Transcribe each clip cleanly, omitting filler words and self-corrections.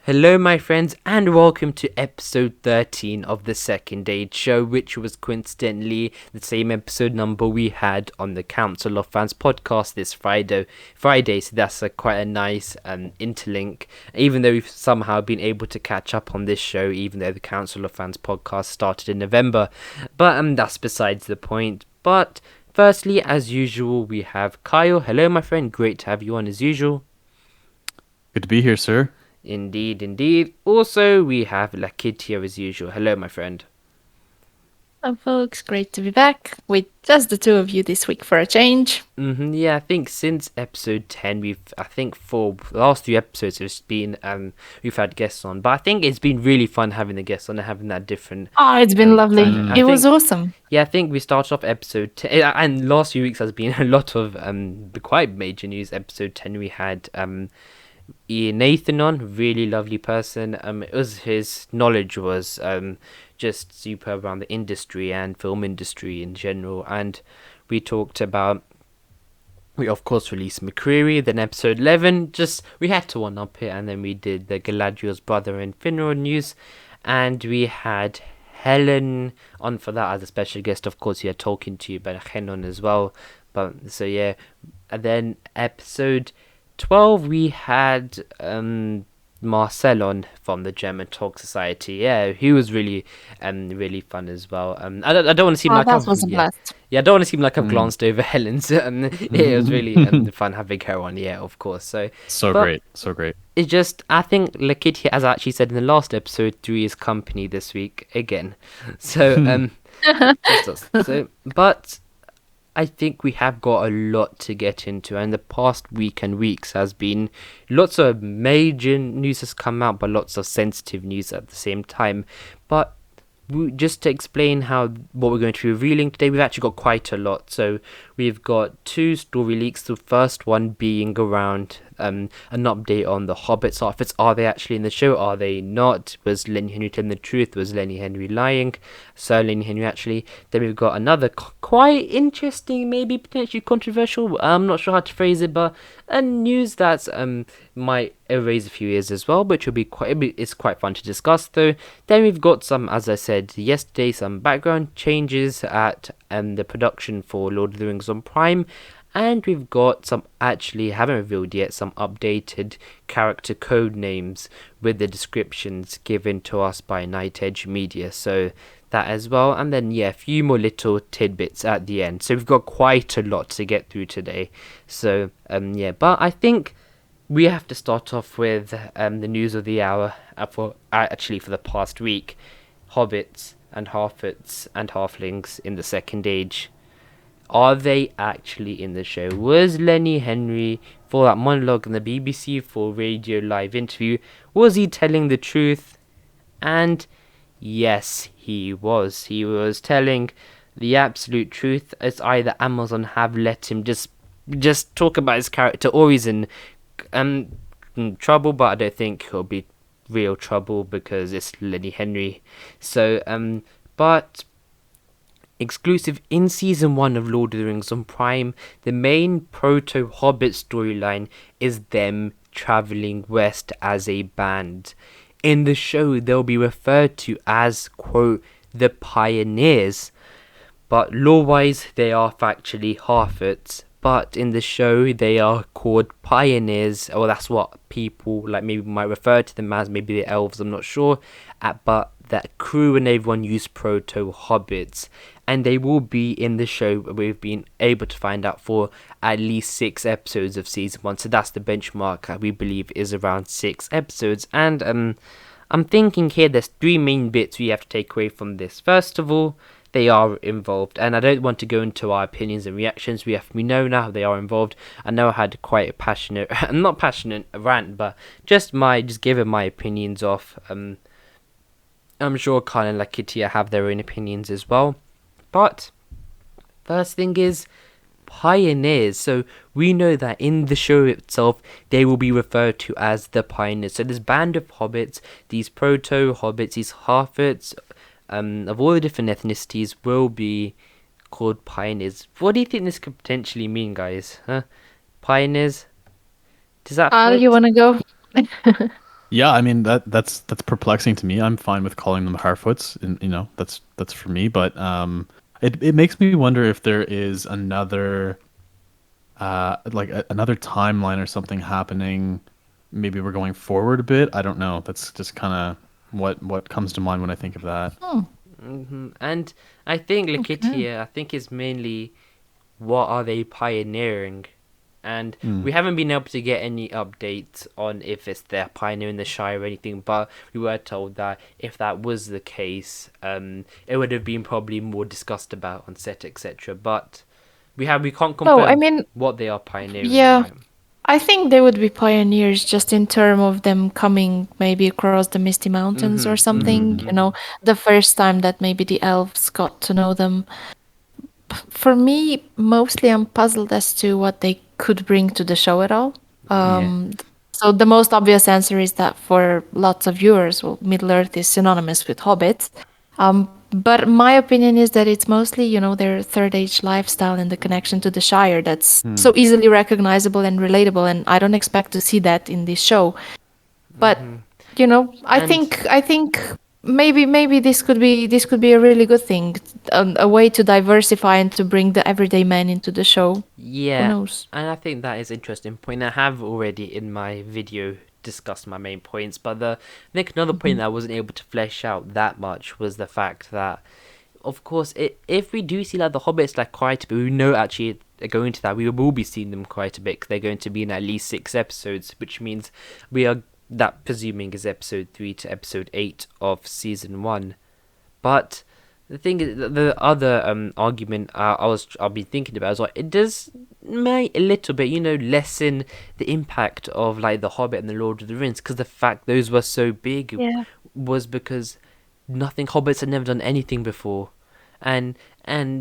Hello, my friends, and welcome to episode 13 of the Second Age Show, which was coincidentally the same episode number we had on the Council of Fans podcast this Friday, so that's quite a nice interlink. Even though we've somehow been able to catch up on this show, even though the Council of Fans podcast started in November, but that's besides the point. But firstly, as usual, we have Kyle. Hello, my friend. Great to have you on as usual. Good to be here, sir. Indeed, indeed. Also, we have Lakit here as usual. Hello, my friend. Hello, folks. Great to be back with just the two of you this week for a change. Yeah, I think since episode 10, I think for the last three episodes, it's been, we've had guests on, but I think it's been really fun having the guests on and having that different. Oh, it's been lovely. I It was think- awesome. Yeah, I think we started off episode 10, and last few weeks has been a lot of quite major news. Episode 10, we had Nathan on, really lovely person. It was his knowledge was just superb around the industry and film industry in general, and we talked about. We of course released McCreary, then episode 11. Just we had to one up it, and then we did the Galadriel's brother and Finrod news, and we had Helen on for that as a special guest. Of course, we had talking to you about Henon as well. But so yeah, and then episode 12 we had Marcel on from the German Talk Society. Yeah, he was really fun as well. I don't want to seem like That was a blast. I don't want to seem like I've glanced over Helen's. It was really fun having her on. Yeah, of course. So but So great. it's just I think Lakitya, as I actually said in the last episode, 3 is company this week again. So just us. But I think we have got a lot to get into, and the past week and weeks has been lots of major news has come out, but lots of sensitive news at the same time. But just to explain what we're going to be revealing today, we've actually got quite a lot. So we've got 2 story leaks. The first one being around an update on the Hobbits outfits. Are they actually in the show? Are they not? Was Lenny Henry telling the truth? Was Lenny Henry lying? Sir Lenny Henry actually. Then we've got another quite interesting, maybe potentially controversial. I'm not sure how to phrase it, but a news that's might erase a few years as well, which will be it's quite fun to discuss though. Then we've got some, as I said yesterday, some background changes at the production for Lord of the Rings on Prime. And we've got some, actually haven't revealed yet, some updated character code names with the descriptions given to us by Night Edge Media. So that as well. And then, yeah, a few more little tidbits at the end. So we've got quite a lot to get through today. So, yeah, but I think we have to start off with the news of the hour for the past week. Hobbits and halflings in the Second Age. Are they actually in the show? Was Lenny Henry, for that monologue in the BBC for Radio Live interview, was he telling the truth? And yes, he was. He was telling the absolute truth. It's either Amazon have let him just talk about his character, or he's in trouble, but I don't think he'll be real trouble because it's Lenny Henry. So, but exclusive in season 1 of Lord of the Rings on Prime, the main proto-Hobbit storyline is them travelling west as a band. In the show, they'll be referred to as, quote, the Pioneers, but lore-wise, they are factually Harfoots. But in the show, they are called Pioneers, or that's what people like maybe might refer to them as, maybe the elves, I'm not sure. But that crew and everyone use proto-hobbits, and they will be in the show. We've been able to find out for at least 6 episodes of season 1, so that's the benchmark we believe is around 6 episodes. And I'm thinking here there's 3 main bits we have to take away from this. First of all, they are involved, and I don't want to go into our opinions and reactions. We know now they are involved. I know I had quite a passionate, not passionate rant, but just giving my opinions off. I'm sure Kyle and Lakitia have their own opinions as well. But first thing is Pioneers. So we know that in the show itself, they will be referred to as the Pioneers. So this band of hobbits, these proto-hobbits, these Harfoots, of all the different ethnicities, will be called Pioneers. What do you think this could potentially mean, guys? Huh? Pioneers? Does that You fit? want to go? Yeah, I mean that's perplexing to me. I'm fine with calling them Harfoots, and that's for me. But it makes me wonder if there is another another timeline or something happening. Maybe we're going forward a bit. I don't know. That's just kind of what comes to mind when I think of that. Hmm. And I think Okay. Lakitia, I think is mainly what are they pioneering? And Hmm. we haven't been able to get any updates on if it's they're pioneering the Shire or anything, but we were told that if that was the case, it would have been probably more discussed about on set, etc. But we can't No, I confirm mean, what they are pioneering, yeah, right? I think they would be pioneers just in term of them coming maybe across the Misty Mountains or something, you know, the first time that maybe the elves got to know them. For me, mostly I'm puzzled as to what they could bring to the show at all. Hmm. Um, so the most obvious answer is that for lots of viewers, well, Middle Earth is synonymous with hobbits. But my opinion is that it's mostly, you know, their third age lifestyle and the connection to the Shire that's Hmm. so easily recognizable and relatable. And I don't expect to see that in this show. But you know, And I think maybe this could be a really good thing, a way to diversify and to bring the everyday man into the show. Who yeah, knows? and I think that is an interesting point. I have already in my video discussed my main points, but I think another point Hmm. that I wasn't able to flesh out that much was the fact that, of course, if we do see like the hobbits like quite a bit, we know actually going to that we will be seeing them quite a bit 'cause they're going to be in at least 6 episodes, which means we are that presuming is episode 3 to episode 8 of season 1. But the thing is, the other argument I've been thinking about as well, it does may a little bit, lessen the impact of like the Hobbit and the Lord of the Rings, because the fact those were so big Yeah. was because nothing hobbits had never done anything before, and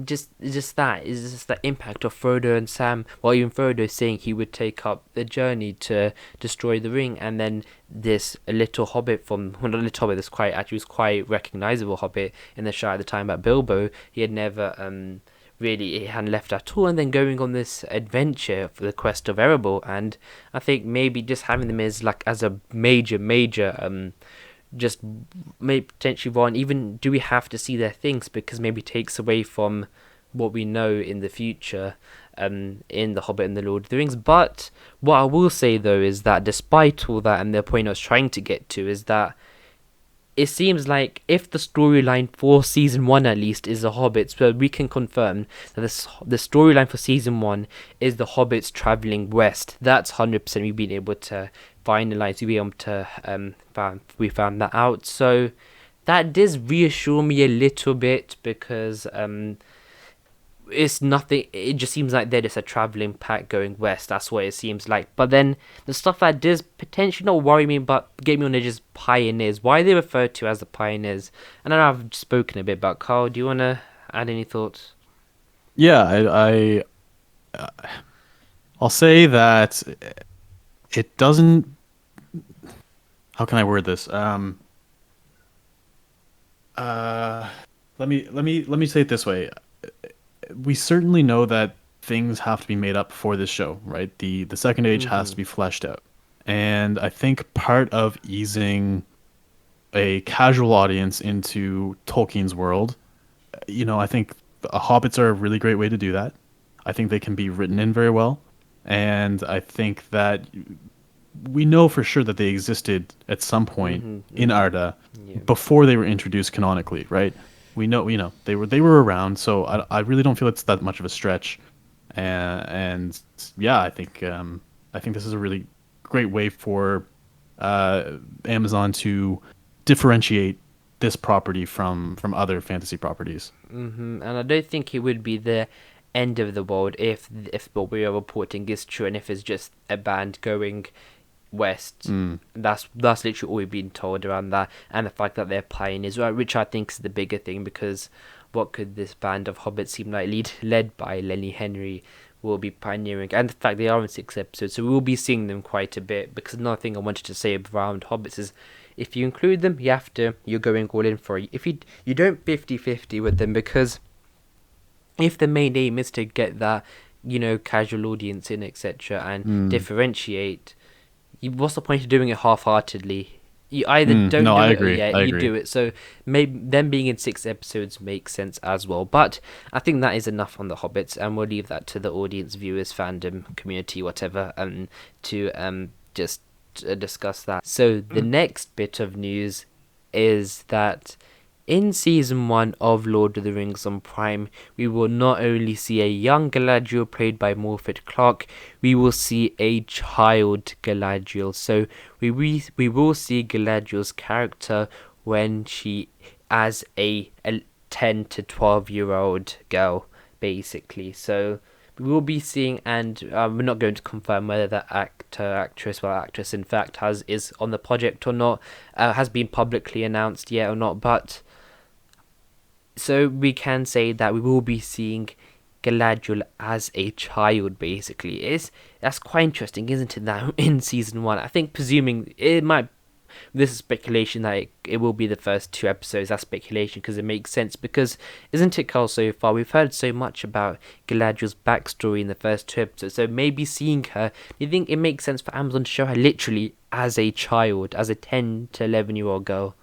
just that is just the impact of Frodo and Sam, well, even Frodo saying he would take up the journey to destroy the ring, and then this a little hobbit from, well, not a little hobbit, this quite actually was quite recognizable hobbit in the Shire at the time, at Bilbo, he had never really, he hadn't left at all, and then going on this adventure for the quest of Erebor. And I think maybe just having them as like as a major just may potentially one, even do we have to see their things, because maybe takes away from what we know in the future in the Hobbit and the Lord of the Rings. But what I will say though is that despite all that, and the point I was trying to get to is that it seems like if the storyline for season 1 at least is the hobbits, well, we can confirm that the storyline for season 1 is the hobbits traveling west. That's 100% we've been able to finalize, we've been able to we found that out. So that does reassure me a little bit, because it's nothing, it just seems like they're just a traveling pack going west. That's what it seems like. But then the stuff that does potentially not worry me but get me on edge is pioneers, why they referred to as the pioneers. And I know I've spoken a bit about. Carl, do you want to add any thoughts? Yeah, I'll say that it doesn't. How can I word this? Uh, let me say it this way. We certainly know that things have to be made up for this show, right? The second age has Mm-hmm. to be fleshed out. And I think part of easing a casual audience into Tolkien's world, I think hobbits are a really great way to do that. I think they can be written in very well. And I think that we know for sure that they existed at some point Mm-hmm. in Mm-hmm. Arda Yeah. before they were introduced canonically, right? We know they were around, so I really don't feel it's that much of a stretch, and yeah, I think this is a really great way for Amazon to differentiate this property from other fantasy properties. Mm-hmm. And I don't think it would be the end of the world if what we are reporting is true, and if it's just a band going west. Mm, That's literally all we've been told around that, and the fact that they're pioneers, right, which I think is the bigger thing, because what could this band of hobbits seem like led by Lenny Henry will be pioneering, and the fact they are in 6 episodes, so we'll be seeing them quite a bit. Because another thing I wanted to say around hobbits is, if you include them, you're going all in for it. If you don't 50-50 with them, because if the main aim is to get that casual audience in, etc., and mm, differentiate, what's the point of doing it half-heartedly? You either don't No, do I it or agree. yeah, I you agree. do it. So maybe them being in 6 episodes makes sense as well. But I think that is enough on the Hobbits, and we'll leave that to the audience, viewers, fandom, community, whatever, to just discuss that. So the next bit of news is that in season 1 of Lord of the Rings on Prime, we will not only see a young Galadriel played by Morfydd Clark, we will see a child Galadriel. So we will see Galadriel's character when she as a 10 to 12-year-old girl, basically. So we will be seeing, and we're not going to confirm whether that actress, in fact, is on the project or not, has been publicly announced yet or not, but so we can say that we will be seeing Galadriel as a child, basically. That's quite interesting, isn't it? That in season 1, I think, presuming it might. This is speculation that it will be the first 2 episodes. That's speculation because it makes sense. Because isn't it, Carl? So far, we've heard so much about Galadriel's backstory in the first 2 episodes. So maybe seeing her, do you think it makes sense for Amazon to show her literally as a child, as a 10 to 11-year-old girl?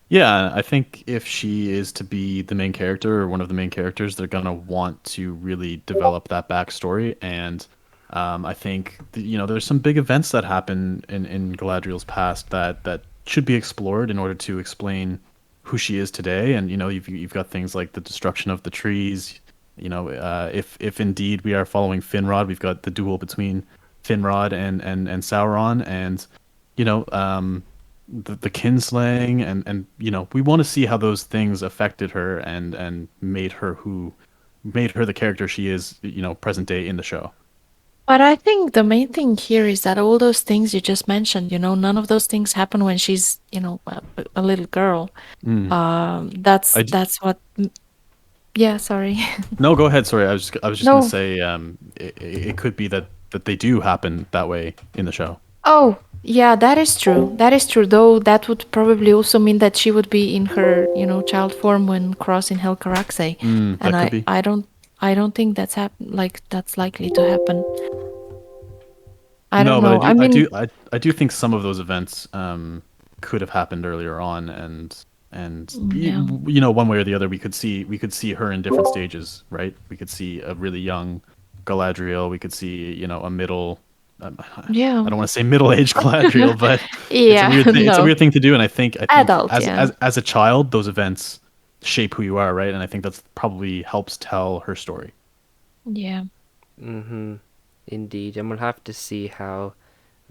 Yeah, I think if she is to be the main character or one of the main characters, they're gonna want to really develop that backstory. And I think there's some big events that happen in Galadriel's past that should be explored in order to explain who she is today. And you've got things like the destruction of the trees. If indeed we are following Finrod, we've got the duel between Finrod and Sauron, and you know. The kinslaying, and we want to see how those things affected her and made her the character she is, present day in the show. But I think the main thing here is that all those things you just mentioned, none of those things happen when she's, a little girl. Mm. That's I d- that's what. Yeah, sorry. no, go ahead. Sorry, I was just gonna No. say, it could be that they do happen that way in the show. Oh, yeah, that is true. That is true. Though that would probably also mean that she would be in her, child form when crossing Helcaraxe, and That could be. I don't think like that's likely to happen. I don't No, but I know. do, I I mean, do, I do think some of those events could have happened earlier on, and yeah, one way or the other, we could see her in different stages, right? We could see a really young Galadriel. We could see, a middle. yeah, I don't want to say middle-aged Galadriel, but it's a yeah. weird thing. It's a No, weird thing to do, and I think adult. as Yeah, as as a child, those events shape who you are, right? And I think that's probably helps tell her story. yeah. Mm-hmm. Indeed, and we'll have to see how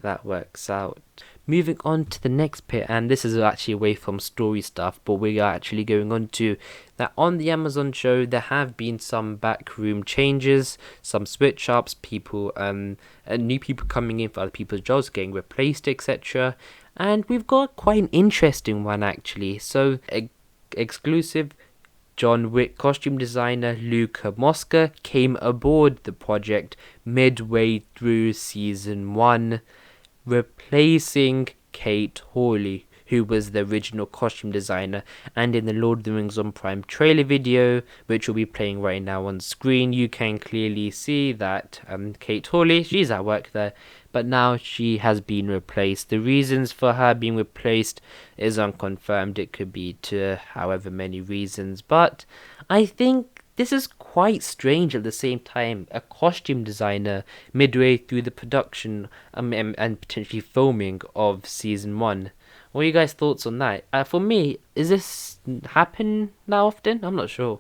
that works out. Moving on to the next bit, and this is actually away from story stuff, but we are actually going on to that on the Amazon show. There have been some backroom changes, some switch ups, people, and new people coming in for other people's jobs, getting replaced, etc. And we've got quite an interesting one actually. So, exclusive. John Wick costume designer Luca Mosca came aboard the project midway through season 1, replacing Kate Hawley, who was the original costume designer. And in the Lord of the Rings on Prime trailer video, which will be playing right now on screen, you can clearly see that Kate Hawley, she's at work there, but now she has been replaced. The reasons for her being replaced is unconfirmed. It could be to however many reasons, but I think this is quite strange at the same time. A costume designer midway through the production and potentially filming of season 1. What are you guys' thoughts on that? For me, is this happen that often? I'm not sure.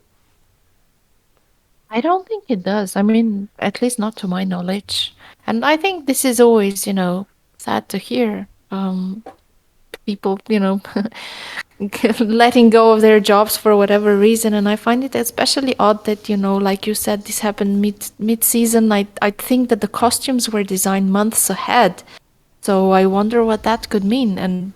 I don't think it does. I mean, at least not to my knowledge. And I think this is always, sad to hear. People, letting go of their jobs for whatever reason. And I find it especially odd that, like you said, this happened mid season. I think that the costumes were designed months ahead. So I wonder what that could mean. And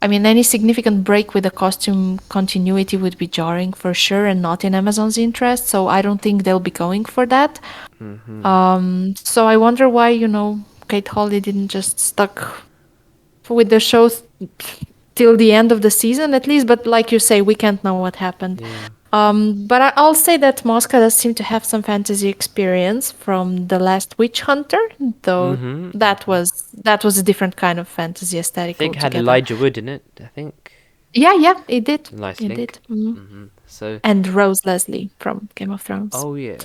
I mean, any significant break with the costume continuity would be jarring for sure and not in Amazon's interest. So I don't think they'll be going for that. Mm-hmm. So I wonder why, Kate Hawley didn't just stuck with the show till the end of the season at least. But like you say, we can't know what happened. Yeah. But I'll say that Mosca does seem to have some fantasy experience from The Last Witch Hunter, though that was a different kind of fantasy I aesthetic think it had altogether. Elijah Wood in it. I think Yeah, it did. nice It link. did. Mhm. So And Rose Leslie from Game of Thrones. oh yeah.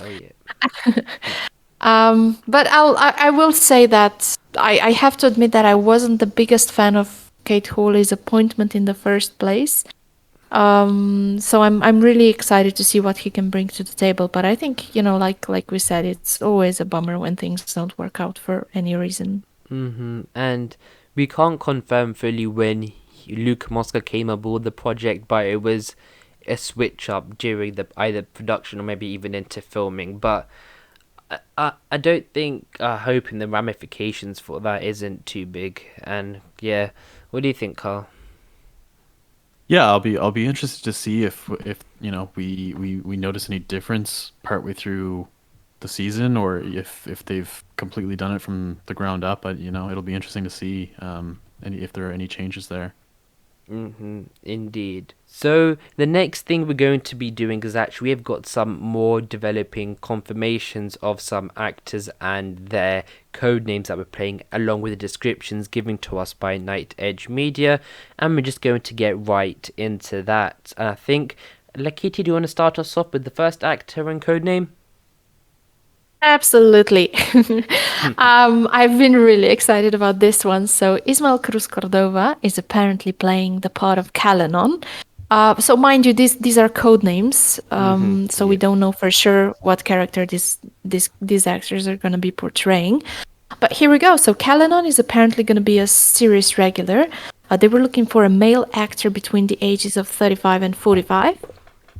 But I will say that I have to admit that I wasn't the biggest fan of Kate Hawley's appointment in the first place. So I'm really excited to see what he can bring to the table. But I think, like we said, it's always a bummer when things don't work out for any reason. And we can't confirm fully when Luke Mosca came aboard the project, but it was a switch up during the either production or maybe even into filming. But I don't think hoping the ramifications for that isn't too big. And yeah, what do you think, Carl? Yeah, I'll be interested to see if we notice any difference partway through the season, or if they've completely done it from the ground up. But it'll be interesting to see if there are any changes there. Indeed. So the next thing we're going to be doing is actually we've got some more developing confirmations of some actors and their code names that we're playing, along with the descriptions given to us by Night Edge Media, and we're just going to get right into that. And I think, Lakiti, do you want to start us off with the first actor and code name? Absolutely. I've been really excited about this one. So Ismael Cruz Cordova is apparently playing the part of Calanon. So mind you, these are code names. So we Yeah. don't know for sure what character these actors are going to be portraying. But here we go. So Calanon is apparently going to be a series regular. They were looking for a male actor between the ages of 35 and 45.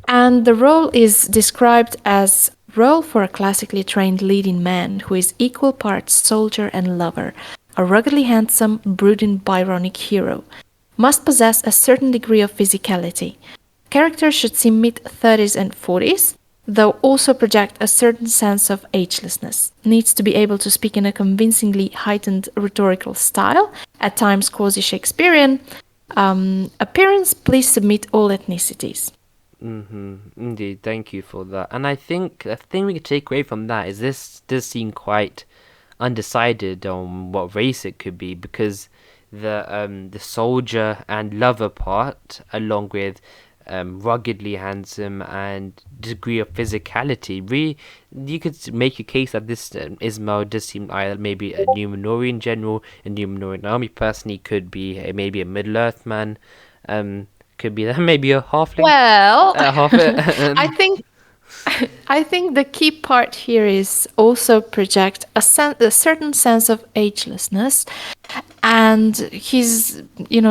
And the role is described as role for a classically trained leading man who is equal parts soldier and lover, a ruggedly handsome, brooding Byronic hero. Must possess a certain degree of physicality. Character should seem mid-30s and 40s, though also project a certain sense of agelessness. Needs to be able to speak in a convincingly heightened rhetorical style, at times quasi-Shakespearean. Appearance, please submit all ethnicities. Indeed, thank you for that. And I think the thing we could take away from that is this does seem quite undecided on what race it could be, because the soldier and lover part, along with ruggedly handsome and degree of physicality, really you could make a case that this Ismail does seem either maybe a Numenorian general, a Numenorian army person. He could be maybe a Middle Earth man. Could be that maybe a halfling. Well, Half I think I think the key part here is also project a certain sense of agelessness, and his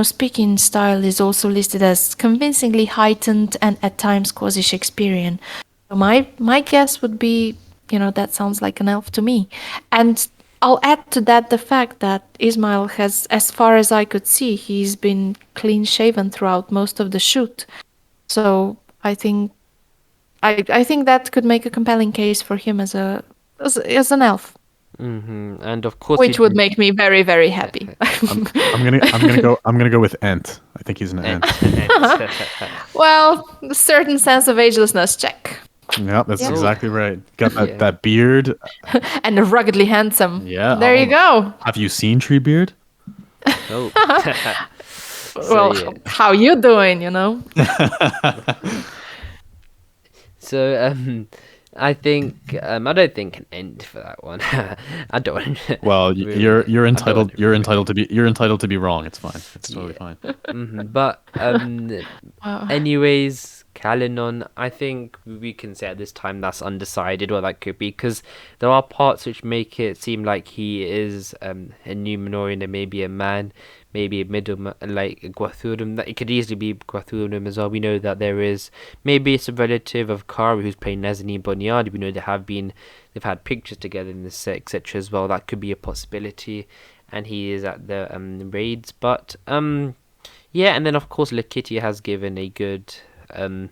speaking style is also listed as convincingly heightened and at times quasi Shakespearean. So my guess would be that sounds like an elf to me, and I'll add to that the fact that Ismail has, as far as I could see, he's been clean shaven throughout most of the shoot. So I think that could make a compelling case for him as an elf, And of course, which would make me very, very happy. I'm gonna go with Ent. I think he's an Ent. Well, a certain sense of agelessness, check. Yeah, that's Yeah. exactly right. Got Yeah. that beard. And ruggedly handsome. Yeah. There you go. Have you seen Treebeard? Oh. Well, yeah. how you doing, you know? So I think I don't think an end for that one. I don't. Well, really, you're I don't entitled. want You're entitled to be. You're entitled to be wrong. It's fine. It's totally fine. But Wow. anyways, Kalinon, I think we can say at this time that's undecided what that could be, because there are parts which make it seem like he is a Numenorian and maybe a man, maybe a like Guathurum. That it could easily be Guathurum as well. We know that there is maybe it's a relative of Kari who's playing Nazanin Bonyard. We know they've had pictures together in the set, etc. as well. That could be a possibility, and he is at the raids. But yeah, and then of course Lakitia has given a good a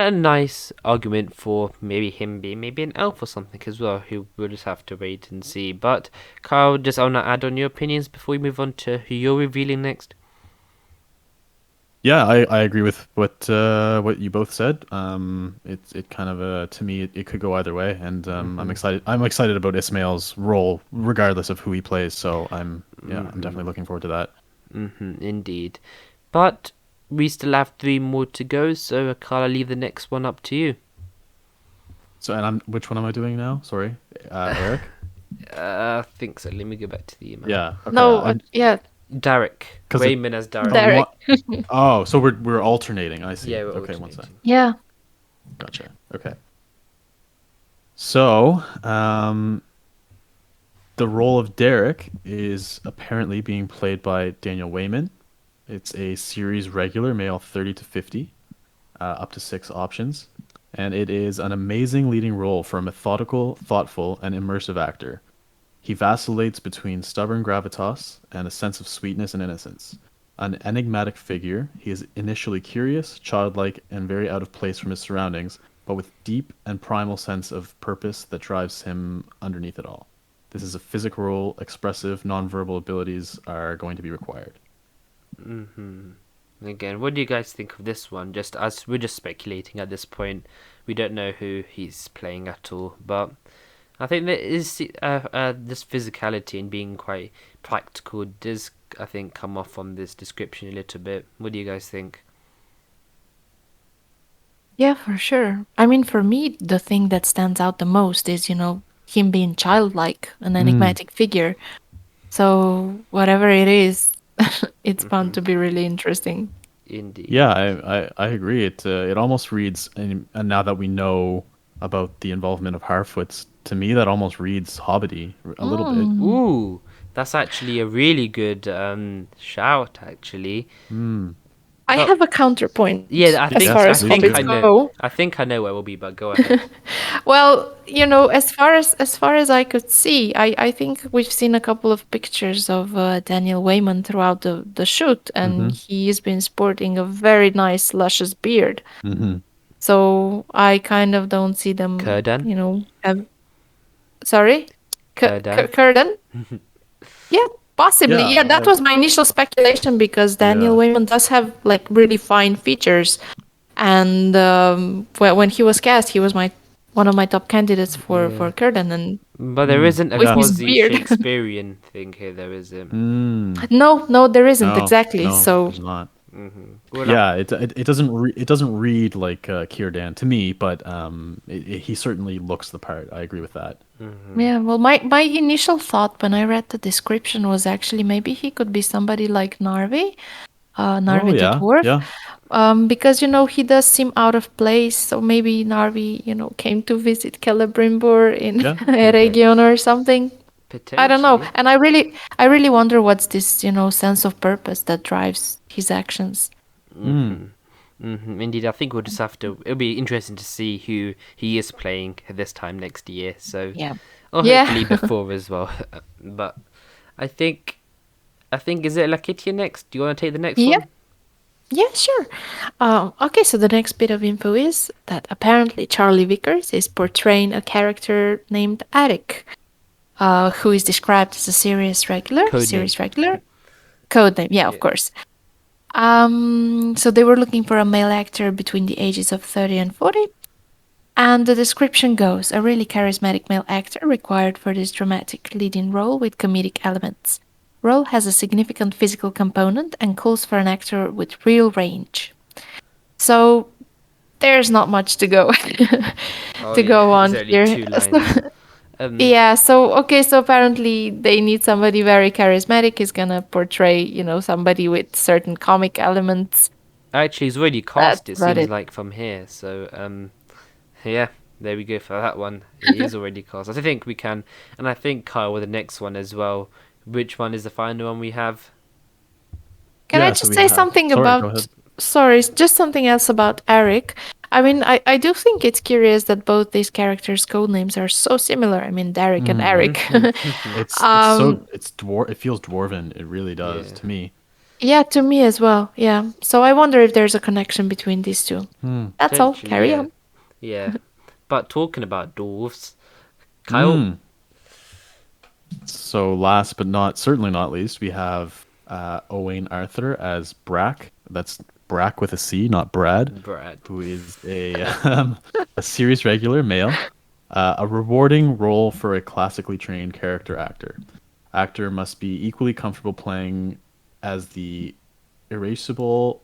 nice argument for maybe him being maybe an elf or something as well, who we'll just have to wait and see. But Kyle, just want to add on your opinions before we move on to who you're revealing next. Yeah, I agree with what you both said. It kind of to me it could go either way, and I'm excited about Ismail's role regardless of who he plays. So I'm definitely looking forward to that. Indeed. But we still have three more to go, so Carl, I'll leave the next one up to you. So and which one am I doing now? Sorry, Eric. I think so. Let me go back to the email. Yeah. Okay. No, yeah, Derek. Because Wayman as oh, Derek. you Derek. want. Oh, so we're alternating. I see. Yeah, we're Okay, one sec. alternating. Yeah. Gotcha. Okay. So, the role of Derek is apparently being played by Daniel Wayman. It's a series regular, male 30 to 50, up to 6 options. And it is an amazing leading role for a methodical, thoughtful, and immersive actor. He vacillates between stubborn gravitas and a sense of sweetness and innocence. An enigmatic figure, he is initially curious, childlike, and very out of place from his surroundings, but with deep and primal sense of purpose that drives him underneath it all. This is a physical role, expressive, nonverbal abilities are going to be required. Again, what do you guys think of this one? Just as we're just speculating at this point, we don't know who he's playing at all. But I think there is this physicality and being quite practical does, I think, come off on this description a little bit. What do you guys think? Yeah, for sure. I mean, for me, the thing that stands out the most is, him being childlike, an enigmatic figure. So whatever it is, it's bound to be really interesting. Indeed. Yeah, I agree. It almost reads, and now that we know about the involvement of Harfoots, to me that almost reads Hobbity a little bit. Ooh, that's actually a really good shout, actually. I Oh. have a counterpoint Yeah, I as think far Yes, as please I do. hobbits know. go. I think I know where we'll be, but go ahead. Well, as far as I could see, I think we've seen a couple of pictures of Daniel Wayman throughout the shoot, and he's been sporting a very nice, luscious beard. Hmm. So I kind of don't see them, Kurdan? Sorry, Kurdan? Curdan. Yeah, possibly. Yeah, Yeah, that was my initial speculation because Daniel yeah. Wayman does have like really fine features, and when he was cast, he was one of my top candidates for Curdan, and But there isn't a with his quasi beard. Shakespearean thing here, there isn't. No, there isn't No, exactly. no, So there's not. Well, Yeah, it doesn't read like Círdan to me, but he certainly looks the part. I agree with that. yeah, well, my initial thought when I read the description was actually maybe he could be somebody like Narvi, Oh Narvi the yeah, dwarf. yeah, Because he does seem out of place, so maybe Narvi, came to visit Celebrimbor in yeah. Eregion or something. I don't know, potentially. and I really wonder what's this, sense of purpose that drives his actions. Indeed, I think we'll just have to. It'll be interesting to see who he is playing this time next year. So, Yeah, or yeah, hopefully before as well. But I think is it Lakitia next? Do you want to take the next yeah, one? yeah, sure. Okay, so the next bit of info is that apparently Charlie Vickers is portraying a character named Arik, who is described as a Codename. series regular, codename, yeah, of course. So they were looking for a male actor between the ages of 30 and 40. And the description goes, a really charismatic male actor required for this dramatic leading role with comedic elements. Role has a significant physical component and calls for an actor with real range. So there's not much to go Oh to yeah, go it's on only here. 2 lines. Yeah, so okay, so apparently they need somebody very charismatic who's gonna portray, somebody with certain comic elements. Actually, he's already That's cast. It about seems it. like from here. So yeah, there we go for that one. He is already cast. I think we can, and I think Kyle with the next one as well. Which one is the final one we have? Can I Yeah, so just we say have. something Sorry, go about, ahead. sorry, just something else about Eric? I mean, I do think it's curious that both these characters' code names are so similar. I mean, Derek and Eric. It's dwarf. It feels dwarven. It really does Yeah, to me. Yeah, to me as well. Yeah. So I wonder if there's a connection between these two. That's all. potentially. Carry Yeah, on. yeah. But talking about dwarves, Kyle. So last but not certainly not least, we have Owain Arthur as Brack. That's Brack with a C, not Brad, Brad. who is a series regular male, a rewarding role for a classically trained character actor. Actor must be equally comfortable playing as the irascible,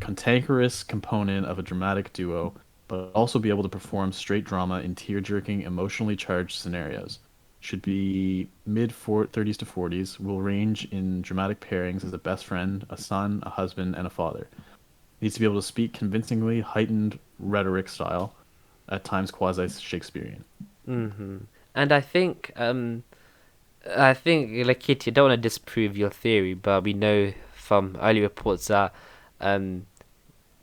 cantankerous component of a dramatic duo, but also be able to perform straight drama in tear-jerking, emotionally charged scenarios. Should be mid 30s to 40s. Will range in dramatic pairings as a best friend, a son, a husband, and a father. Needs to be able to speak convincingly, heightened rhetoric style, at times quasi Shakespearean. And I think, like Kitty, I don't want to disprove your theory, but we know from early reports that um,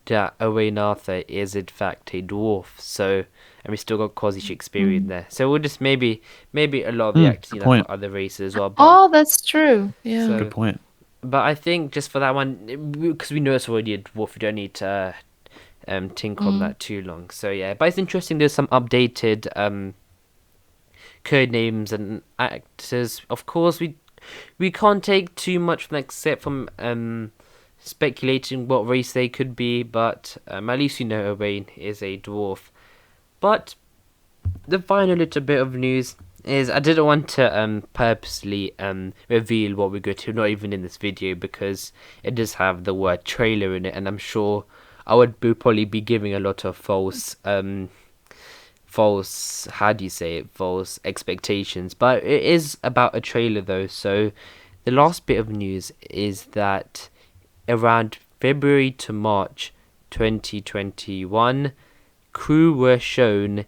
that Owain Arthur is in fact a dwarf. So, and we still got quasi Shakespearean there. So we'll just maybe a lot of the actors, Good from point. other races as well. But Oh, that's true. Yeah. so, Good point. but I think just for that one, because we know it's already a dwarf, we don't need to think on that too long. So yeah, but it's interesting. There's some updated code names and actors. Of course, we can't take too much from that except from speculating what race they could be. But at least you know Owain is a dwarf. But the final little bit of news is I didn't want to purposely reveal what we're going to, not even in this video, because it does have the word trailer in it, and I'm sure I would probably be giving a lot of false how do you say it, false expectations. But it is about a trailer though. So the last bit of news is that around February to March 2021, crew were shown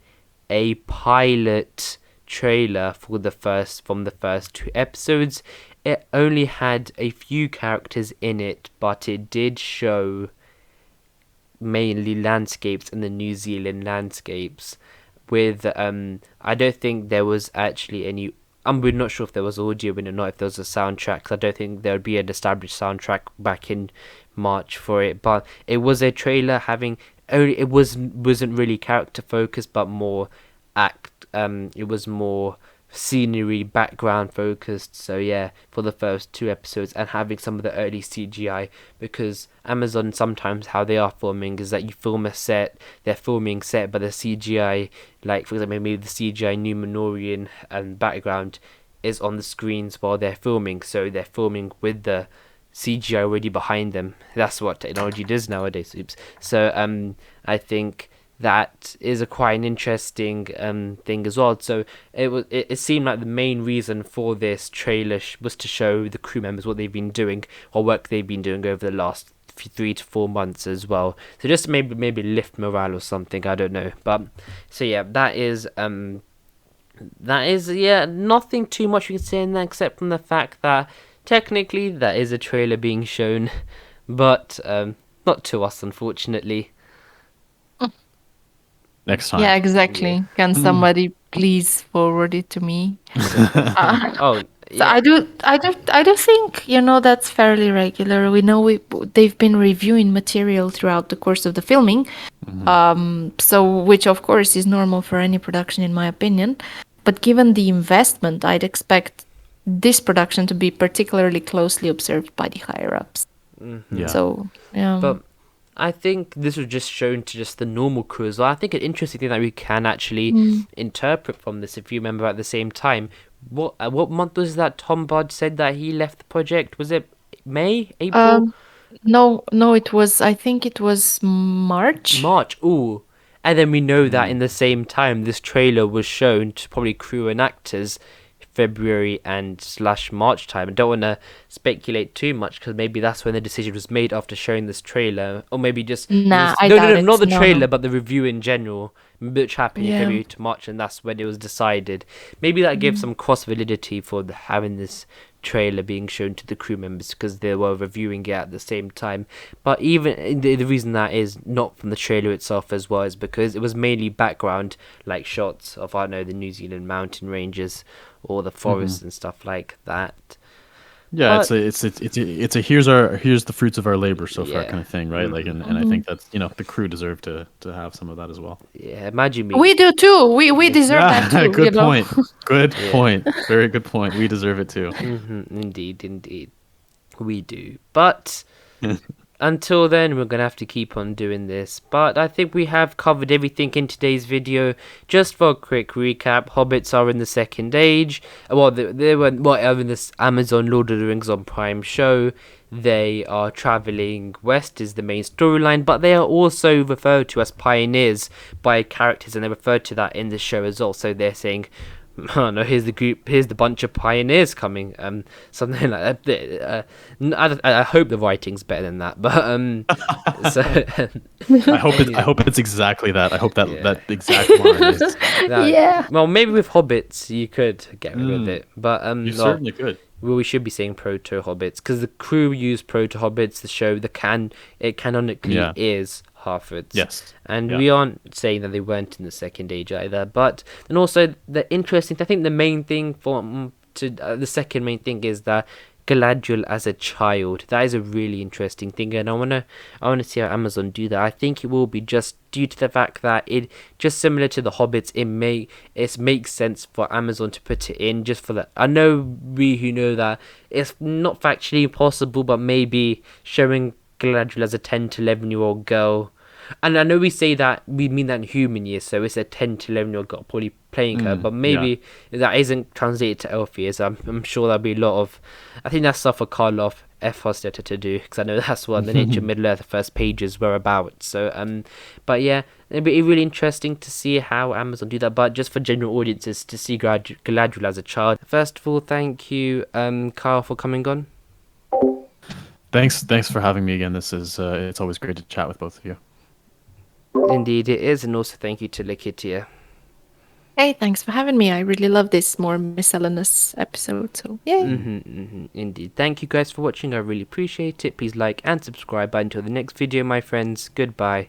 a pilot trailer from the first two episodes. It only had a few characters in it, but it did show mainly landscapes and the New Zealand landscapes. With I don't think there was actually any. We're not sure if there was audio in it or not. If there was a soundtrack, 'cause I don't think there would be an established soundtrack back in March for it. But it was a trailer having only. It wasn't really character focused, but more act. It was more scenery background focused. So yeah, for the first two episodes, and having some of the early CGI, because Amazon sometimes how they are filming is that you film a set, they're filming set, but the CGI, like for example maybe the CGI Numenorian background is on the screens while they're filming, so they're filming with the CGI already behind them. That's what technology does nowadays. Oops. So I think that is quite an interesting thing as well. So it seemed like the main reason for this trailer was to show the crew members what they've been doing or work they've been doing over the last 3 to 4 months as well. So just maybe lift morale or something. I don't know. But so yeah, that is yeah, nothing too much we can say in that except from the fact that technically that is a trailer being shown, but not to us unfortunately. Next time. Yeah, exactly. Yeah. Can somebody please forward it to me? Oh So yeah. I do think that's fairly regular. We know they've been reviewing material throughout the course of the filming, so which of course is normal for any production in my opinion. But given the investment, I'd expect this production to be particularly closely observed by the higher ups. Yeah. So But I think this was just shown to just the normal crew as well. I think an interesting thing that we can actually interpret from this, if you remember at the same time, what month was that Tom Bud said that he left the project? Was it May, April? no, I think it was March. March. Ooh. And then we know that in the same time this trailer was shown to probably crew and actors February and / March time. I don't want to speculate too much because maybe that's when the decision was made after showing this trailer, or maybe just Nah, I no, doubt it. not the No, trailer, no. but the review in general, which happened in Yeah. February to March, and that's when it was decided. Maybe that gives some cross validity for having this trailer being shown to the crew members because they were reviewing it at the same time. But even the reason that is not from the trailer itself as well is because it was mainly background like shots of I don't know the New Zealand mountain ranges or the forests and stuff like that. Yeah, But- it's a here's the fruits of our labor so far Yeah. kind of thing, right? Like, and I think that's the crew deserve to have some of that as well. Yeah, imagine me. We do too. We deserve that too. Good you know? point. Good point. Very good point. We deserve it too. Indeed, we do. But until then, we're gonna have to keep on doing this. But I think we have covered everything in today's video. Just for a quick recap, Hobbits are in the second age. Well, they were in this Amazon Lord of the Rings on Prime show. They are traveling west is the main storyline, but they are also referred to as pioneers by characters, and they refer to that in the show as well. So they're saying, oh no, here's the bunch of pioneers coming, something like that. I hope the writing's better than that, but so I hope it's exactly that. I hope that Yeah. that exact line is. Yeah. Well, maybe with Hobbits you could get rid of it, but You well, certainly could. well, we should be saying proto hobbits because the crew use proto hobbits. The show, it canonically Yeah. is half-wits. Yes. And Yeah. we aren't saying that they weren't in the second age either. But and also the interesting, I think the main thing the second main thing is that Galadriel as a child. That is a really interesting thing, and I wanna see how Amazon do that. I think it will be just due to the fact that it just similar to the Hobbits. It makes sense for Amazon to put it in just for that. I know we who know that it's not factually possible, but maybe showing Galadriel as a 10 to 11-year-old girl. And I know we say that, we mean that in human years, so it's a 10 to 11-year-old girl probably playing her, but maybe that isn't translated to elf years. I'm sure there'll be a lot of, I think that's stuff for Karloff F. Hostetter to do, because I know that's what the Nature Middle-earth first pages were about. So, but yeah, it'd be really interesting to see how Amazon do that, but just for general audiences to see Galadriel as a child. First of all, thank you, Carl, for coming on. Thanks for having me again. This is it's always great to chat with both of you. Indeed it is, and also thank you to Lakitia. Hey, thanks for having me. I really love this more miscellaneous episode. So, yay. Indeed. Thank you guys for watching. I really appreciate it. Please like and subscribe. But until the next video, my friends, goodbye.